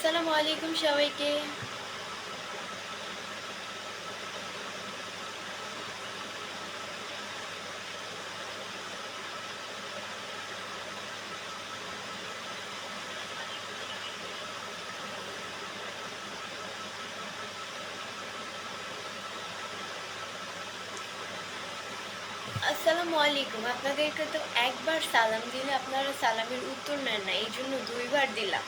আসসালামু আলাইকুম সবাইকে। আসসালামু আলাইকুম। আপনাদেরকে তো একবার সালাম দিলে আপনারা সালামের উত্তর নেন না, এই জন্য দুইবার দিলাম।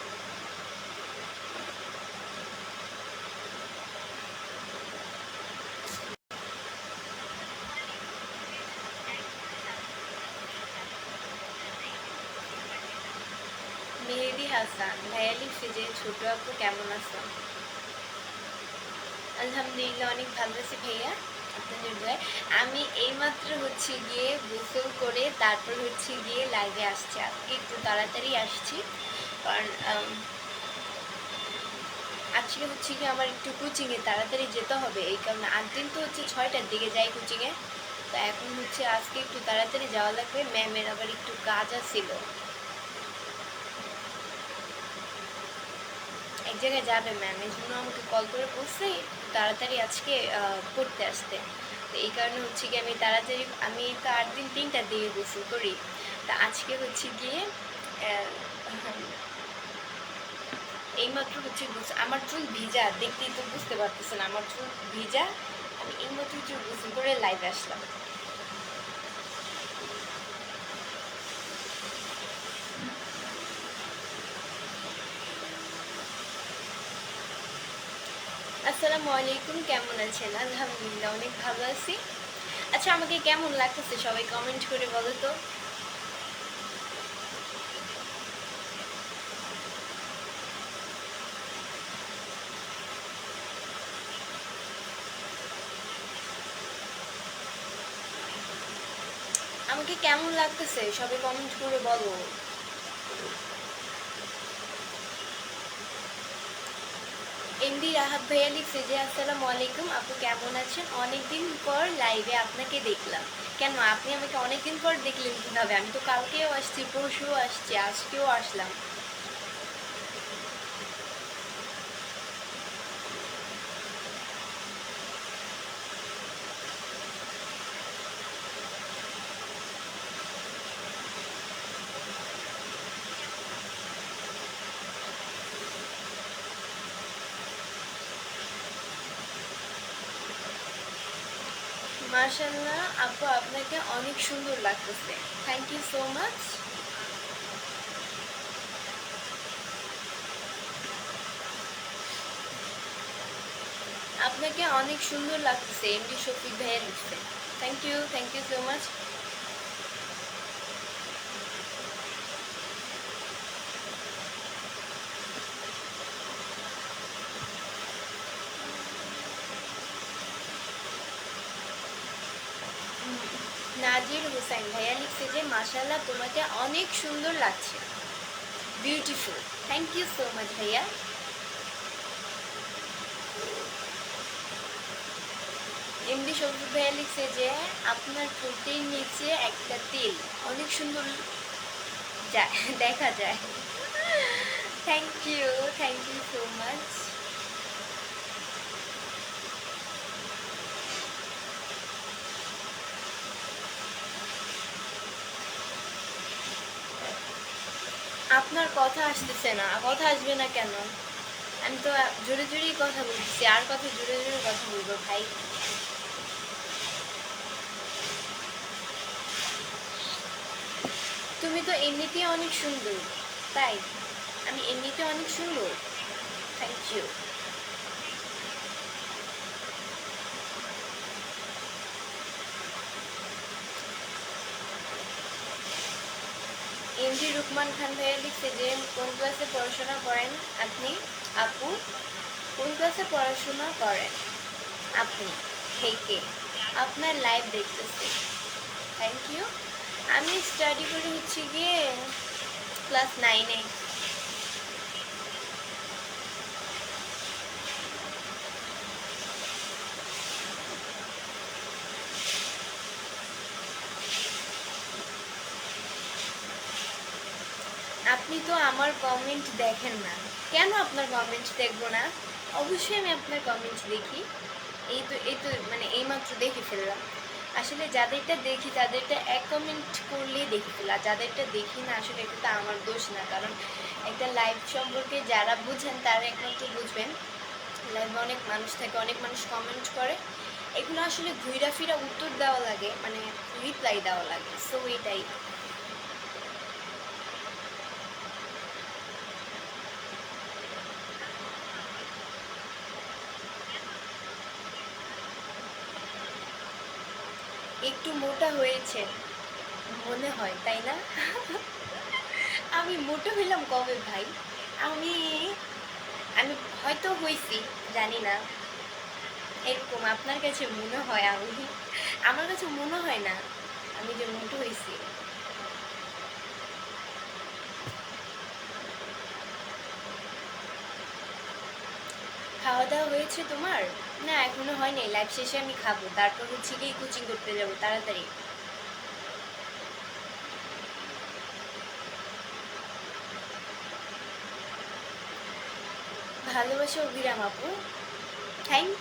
মেহেদি হাসান ভাইয়া লিখছে যে ছোট আপু কেমন আছেন? আলহামদুলিল্লাহ অনেক ভালো আছি ভাইয়া, আপনাদের দোয়ায়। আমি এইমাত্র গিয়ে গোসল করে তারপর গিয়ে লাইভে আসছি। আজকে একটু তাড়াতাড়ি আসছি, কারণ আজকে কি আমার একটু কোচিংয়ে তাড়াতাড়ি যেতে হবে। এই কারণে ৮ দিন তো ৬টার দিকে যাই কোচিংয়ে। তো এখন আজকে একটু তাড়াতাড়ি যাওয়া লাগবে, ম্যামের আবার একটু কাজ আছিল, এক জায়গায় যাবে ম্যাম, এই জন্য আমাকে কল করে বলছে তাড়াতাড়ি আজকে পড়তে আসতে। তো এই কারণে কি আমি তাড়াতাড়ি, আমি তো ৮ দিন ৩টার দিকে গোসল করি। তা আজকে গিয়ে এইমাত্র আমার চুল ভিজা, দেখতেই তো বুঝতে পারতেছেন আমার চুল ভিজা। আমি এইমাত্র চুল গোসল করে লাইভে আসলাম। আসসালামু আলাইকুম, কেমন আছেন? আলহামদুলিল্লাহ অনেক ভালো আছি। আচ্ছা, আমাকে কেমন লাগতেছে সবাই কমেন্ট করে বলো তো। আমাকে কেমন লাগতেছে সবাই কমেন্ট করে বলো। এমডি রাহাত ভাইয়া লিখছে যে আসসালামু আলাইকুম আপু, কেমন আছেন? অনেকদিন পর লাইভে আপনাকে দেখলাম। কেন আপনি আমাকে অনেকদিন পর দেখলেন কিভাবে? আমি তো কালকেও আসছি, পরশুও আসছি, আজকেও আসলাম। মাশাআল্লাহ আপু, আপনাকে অনেক সুন্দর লাগতেছে। Thank you so much. আপনাকে অনেক সুন্দর লাগতেছে, এমডি শফিক ভাইয়া লিখছে। Thank you so much. Nazir Hussain ভাইয়া লিখছে যে মাশাআল্লাহ তোমাকে অনেক সুন্দর লাগছে, beautiful. Thank you so much ভাইয়া। এমডি শফিক ভাইয়া লিখছে যে আপনার ঠোঁটের নিচে একটা তিল অনেক সুন্দর দেখা যায়। Thank you so much. আপনার কথা আসতেছে না। কথা আসবে না কেন? আমি তো জোরে জোরেই কথা বলতেছি, আর কত জোরে জোরে কথা বলবো ভাই? তুমি তো এমনিতেই অনেক সুন্দর, তাই আমি এমনিতে অনেক সুন্দর। Thank you. MD Rukman Khan ভাইয়া লিখছে যে কোন ক্লাসে পড়াশোনা করেন আপনি? আপু, কোন ক্লাসে পড়াশোনা করেন আপনি? থেকে আপনার লাইভ দেখতেছি। Thank you. আমি স্টাডি করি গিয়ে ক্লাস 9-এ। আপনি তো আমার কমেন্ট দেখেন না, কেন আপনার কমেন্ট দেখবো না? অবশ্যই আমি আপনার কমেন্ট দেখি। এই তো মানে এইমাত্র দেখে ফেললাম। আসলে যাদেরটা দেখি তাদেরটা এক কমেন্ট করলেই দেখে ফেলা, আর যাদেরটা দেখি না আসলে এটা তো আমার দোষ না। কারণ একটা লাইভ সম্পর্কে যারা বুঝেন তারা একমাত্র বুঝবেন। লাইভে অনেক মানুষ থাকে, অনেক মানুষ কমেন্ট করে, এগুলো আসলে ঘুইরা ফিরা উত্তর দেওয়া লাগে, মানে রিপ্লাই দেওয়া লাগে, সো এটাই। একটু মোটা হয়েছে মনে হয়, তাই না? আমি মোটা হইলাম কবে ভাই? আমি আমি হয়তো হইছি, জানি না। এরকম আপনার কাছে মনে হয় আমি, আমার কাছে মনে হয় না আমি যে মোটা হইছি। খাওয়া দাওয়া হয়েছে তোমার? না এখনো হয়নি, লাইভ শেষে আমি খাবো, তারপর হচ্ছে গিয়ে কোচিং করতে যাবো তাড়াতাড়ি। ভালোবাসা অভিরাম আপু, থ্যাংক।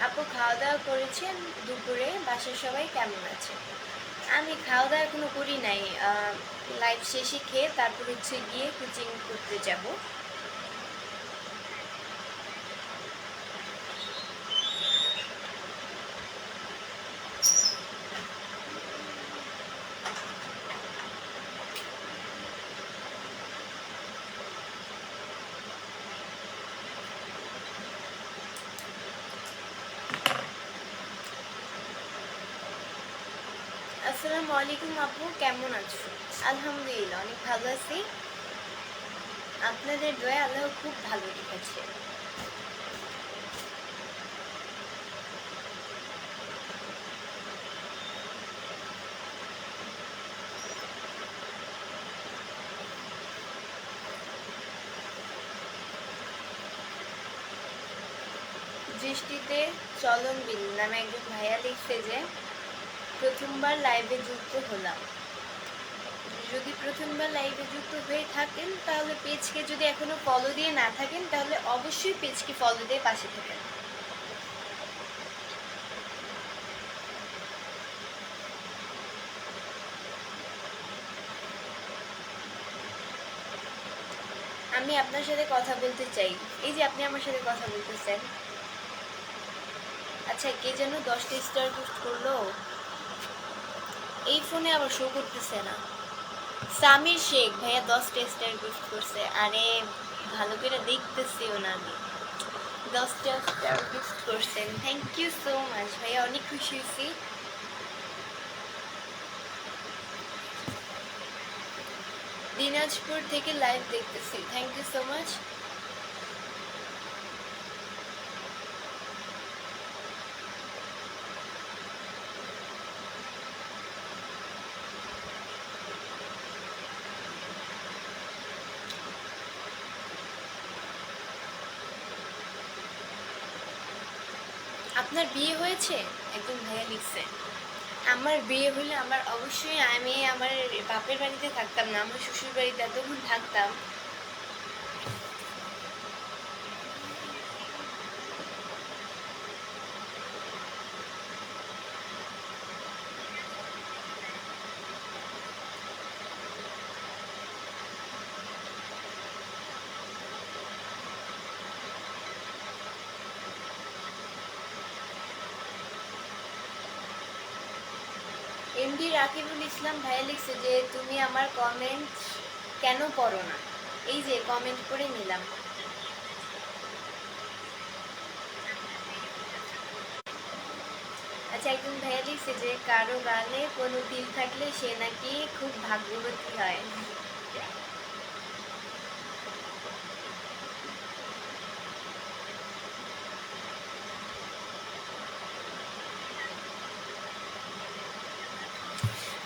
আপু খাওয়া দাওয়া করেছেন দুপুরে? বাসার সবাই কেমন আছে? আমি খাওয়া দাওয়া এখনো করি নাই। লাইভ শেষে খেয়ে তারপর হচ্ছে গিয়ে কোচিং করতে যাব। আসসালামু আলাইকুম আপু, কেমন আছো? আলহামদুলিল্লাহ অনেক ভালো আছি, আপনাদের দয়া আল্লাহ খুব ভালো রেখেছে। দৃষ্টিতে চলন বিল নামে একজন ভাইয়া লিখছে যে প্রথমবার লাইভে যুক্ত হলাম। যদি প্রথমবার লাইভে যুক্ত হয়ে থাকেন তাহলে পেজকে, যদি এখনো ফলো দিয়ে না থাকেন তাহলে অবশ্যই পেজকে ফলো দিয়ে পাশে থাকেন। আমি আপনার সাথে কথা বলতে চাই। এই যে আপনি আমার সাথে কথা বলতেছেন। আচ্ছা কে যেন 10টা স্টার গিফট করলো, এই ফোনে আবার শো করতেছে না। সামির শেখ ভাইয়া 10টা স্টার গিফট করছে। আরে ভালো করে দেখতেছিও না আমি। 10টা স্টার গিফট করছেন, থ্যাংক ইউ সো মাচ ভাইয়া, অনেক খুশি হয়েছি। দিনাজপুর থেকে লাইভ দেখতেছি, থ্যাংক ইউ সো মাচ। আপনার বিয়ে হয়েছে? একজন ভাইয়া লিখছে। আমার বিয়ে হলে আমার অবশ্যই, আমি আমার বাপের বাড়িতে থাকতাম না, আমার শ্বশুর বাড়িতে এতক্ষণ থাকতাম। এমডি রাকিবুল ইসলাম ভাইয়া লিখছে যে তুমি আমার কমেন্ট কেন পড়ো না? এই যে কমেন্ট করে নিলাম। আচ্ছা একজন ভাইয়া লিখছে যে কারো গালে কোনো তিল থাকলে সে নাকি খুব ভাগ্যবতী হয়।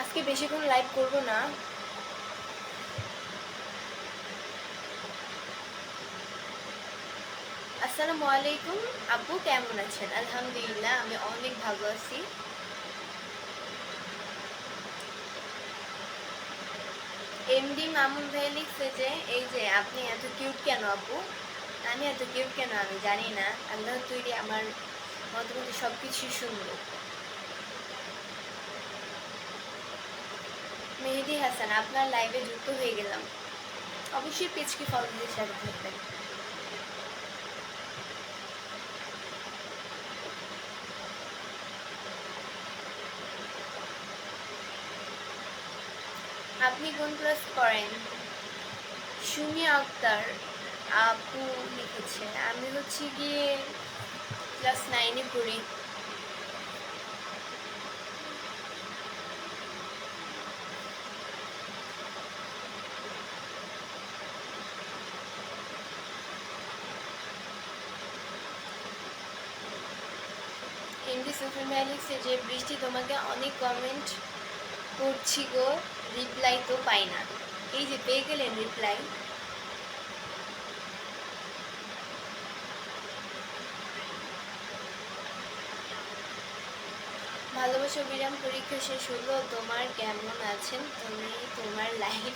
আজকে বেশিক্ষণ লাইভ করব না। আসসালামু আলাইকুম আপু, কেমন আছেন? আলহামদুলিল্লাহ আমি অনেক ভালো আছি। এমডি মামুন ভাই লিখছে যে এই যে আপনি এত কিউট কেন আপু? আমি এত কিউট কেন আমি জানি না, আল্লাহ তৈরি আমার মতামতে সব কিছুই সুন্দর। মেহেদি হাসান, আপনার লাইভে যুক্ত হয়ে গেলাম, অবশ্যই পেজকে ফলো দিয়ে সাথে থাকবেন। আপনি কোন ক্লাস করেন? সুমি আক্তার আপু লিখেছে আমি হচ্ছে গিয়ে ক্লাস 9-এ পড়ি। এমডি সুফিন ভাই লিখছে যে বৃষ্টি তোমাকে অনেক কমেন্ট করছি গো, রিপ্লাই তো পাই না। এই যে পেয়ে গেলেন রিপ্লাই। ভালোবাসা বিরাম পরীক্ষা শেষ হলো, তোমার কেমন আছেন? তুমি তোমার লাইফ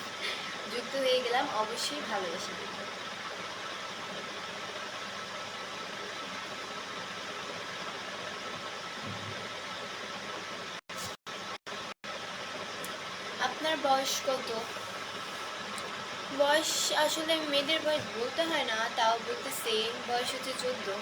যুক্ত হয়ে গেলাম, অবশ্যই ভালোবাসা। আপনার বয়স কত? বয়স আসলে মেয়েদের বয়স বলতে হয় না, তাও বলতেছি বয়স হচ্ছে 14।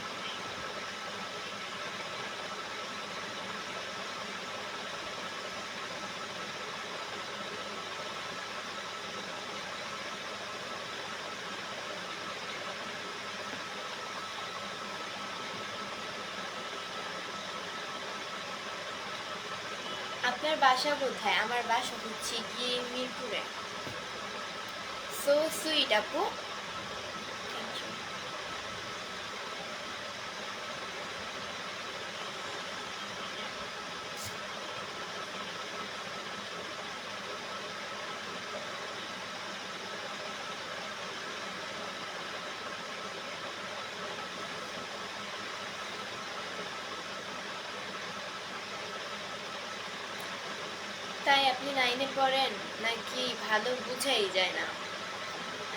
আপনার বাসা কোথায়? আমার বাসা হচ্ছে গিয়ে মিরপুরে। সো সুইট আপু, থ্যাংক ইউ। তাই আপনি 9-এ পড়েন নাকি? ভালো বুঝাই যায় না।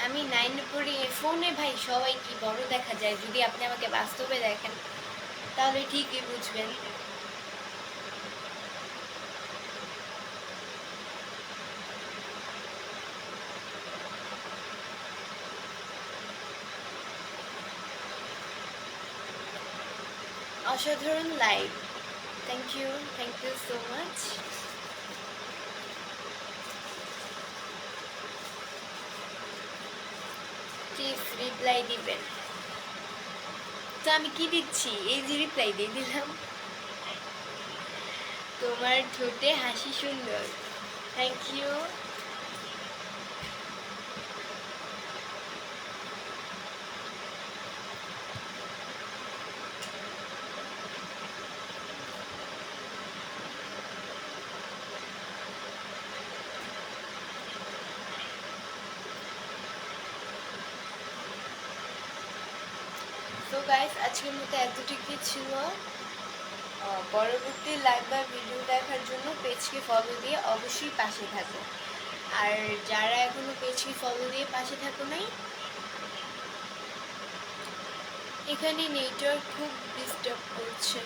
আমি 9-এ পড়ি। ফোনে ভাই সবাই কি বড় দেখা যায়, যদি আপনি আমাকে বাস্তবে দেখেন তাহলে ঠিকই বুঝবেন। অসাধারণ live, thank you so much. Please reply দিবেন। তো আমি কি দিচ্ছি? এই যে রিপ্লাই দিয়ে দিলাম। তোমার ঠোঁটে হাসি সুন্দর, থ্যাংক ইউ। তো গাইস আজকের মতো এতটুকুই ছিল। পরবর্তী লাইভ বা ভিডিও দেখার জন্য পেজকে ফলো দিয়ে অবশ্যই পাশে থাকো। আর যারা এখনো পেজকে ফলো দিয়ে পাশে থাকো নাই, এখানে নেটওয়ার্ক খুব ডিস্টার্ব করছে।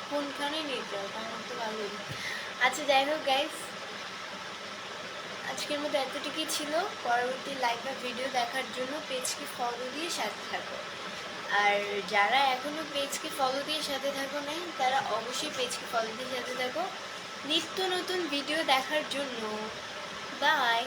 কোনখানে নেটওয়ার্ক? আমার তো ভালোই। আচ্ছা যাই হোক গাইস, আজকের মতো এতটুকুই ছিল। পরবর্তী লাইভ বা ভিডিও দেখার জন্য পেজকে ফলো দিয়ে সাথে থাকো। আর যারা এখনো পেজকে ফলো দিয়ে সাথে থাকো নাই, তারা অবশ্যই পেজকে ফলো দিয়ে সাথে থাকো নিত্য নতুন ভিডিও দেখার জন্য। বাই।